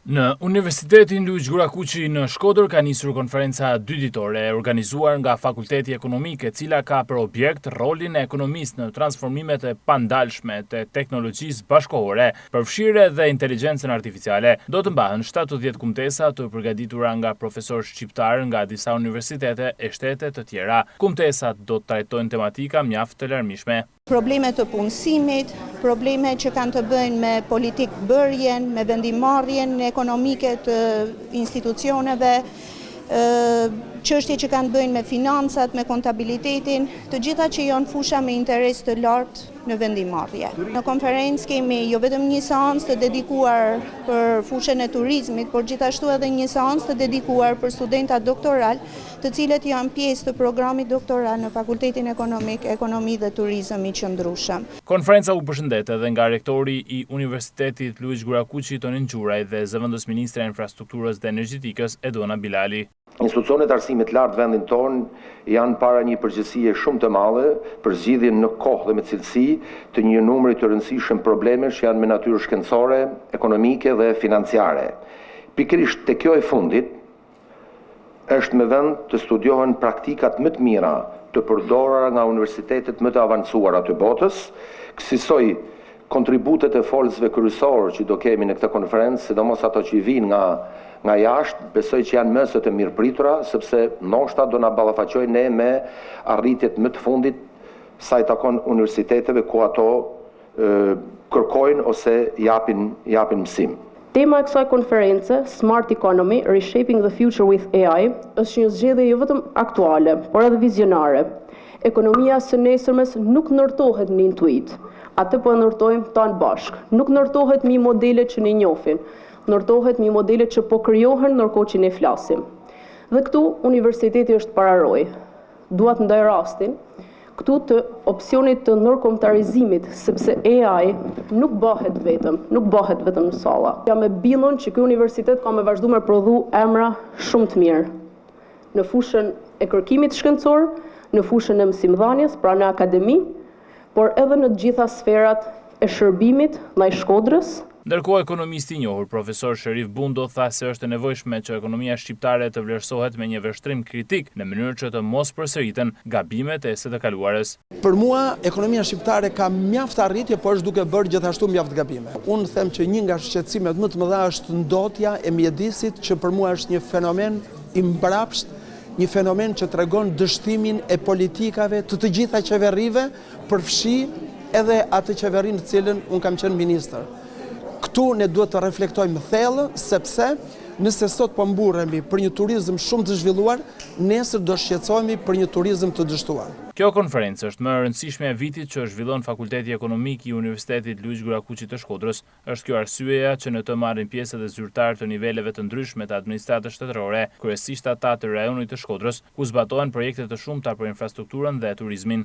Në Universitetin Luiç Gurakuqi në Shkodër ka nisur konferenca dyditore e organizuar nga Fakulteti Ekonomik, e cila ka për objekt rolin e ekonomisë në transformimet e pandalshme të teknologjisë bashkëkohore, përfshirje dhe inteligjencën artificiale. Do të mbahen 70 kumtesa të përgatitura nga profesorë shqiptar nga disa universitete e shtete të tjera. Kumtesat do të trajtojnë tematika mjaft të larmishme. Probleme të punësimit, probleme që kanë të bëjnë me politikë bërjen, me vendimarrjen ekonomike të institucioneve, çështje që kanë të bëjnë me financat, me kontabilitetin, të gjitha që janë fusha me interes të lartë në vendimarrje. Në konferencë kemi jo vetëm një seancë të dedikuar për fushën e turizmit, por gjithashtu edhe një seancë të dedikuar për studentat doktoral, të cilët janë pjesë të programit doktoral në Fakultetin Ekonomik, Ekonomi dhe Turizëm i qëndrueshëm. Konferenca u përshëndet edhe nga rektori i Universitetit Luiç Gurakuqi Tonin Gjuraj dhe zëvendës ministre e infrastrukturës dhe energjetikës Edona Bilali. Institucionet arsimit lartë vendin tonë janë para një përgjegjësie shumë të madhe për zgjidhjen në kohë dhe me cilësi të një numri të rëndësishëm problemesh që janë me natyrë shkencore, ekonomike dhe financiare. Pikërisht te kjo e fundit është me vend të studiohen praktikat më të mira të përdorura nga universitetet më të avancuara të botës, kësaj kontributet e folësve kryesorë që do kemi në këtë konferencë, sidomos ato që vijnë nga jashtë, besoj që janë mëse të mirëpritura, sepse ndoshta do na ballafaqojnë ne me arritjet më të fundit sa i takon universiteteve ku ato kërkojnë ose japin mësim. Tema e kësaj konference, Smart Economy, Reshaping the Future with AI, është një zgjedhje jo vetëm aktuale, por edhe vizionare. Ekonomia së nesërmes nuk ndërtohet në intuit, atë po ndërtojmë tanë bashk. Nuk ndërtohet me modele që ne njohim, ndërtohet me modele që po krijohen ndërkohë që ne flasim. Dhe këtu universiteti është pararoj. Dua të ndaj rastin këtu të opsionit të ndërkombëtarizimit, sepse AI nuk bëhet vetëm në salla. Jam e bindur që ky universitet ka me vazhdu me prodhu emra shumë të mirë në fushën e kërkimit shkencor, në fushën e mësimdhënies, pra në akademi, por edhe në të gjitha sferat e shërbimit ndaj Shkodrës. Ndërkohë, ekonomisti i njohur profesor Sherif Bundo tha se është e nevojshme që ekonomia shqiptare të vlerësohet me një vështrim kritik në mënyrë që të mos përsëriten gabimet e së të kaluarës. Për mua, ekonomia shqiptare ka mjaft arritje, por është duke bërë gjithashtu mjaft gabime. Unë them që një nga shqetësimet më të mëdha është ndotja e mjedisit, që për mua është një fenomen i mbrapsht, një fenomen që tregon dështimin e politikave të gjitha qeverive, përfshi edhe atë qeverinë në cilën unë kam qenë ministër. Këtu ne duhet të reflektojmë thellë, sepse nëse sot po mburremi për një turizëm shumë të zhvilluar, nesër do shqetësohemi për një turizëm të dështuar. Kjo konferencë është më e rëndësishme e vitit që zhvillon Fakulteti Ekonomik i Universitetit Luiç Gurakuqi të Shkodrës. Është kjo arsyeja që në të marrin pjesë edhe zyrtarë të niveleve të ndryshme të administratës shtetërore, kryesisht ata të rajonit të Shkodrës, ku zbatohen projekte të shumta për infrastrukturën dhe turizmin.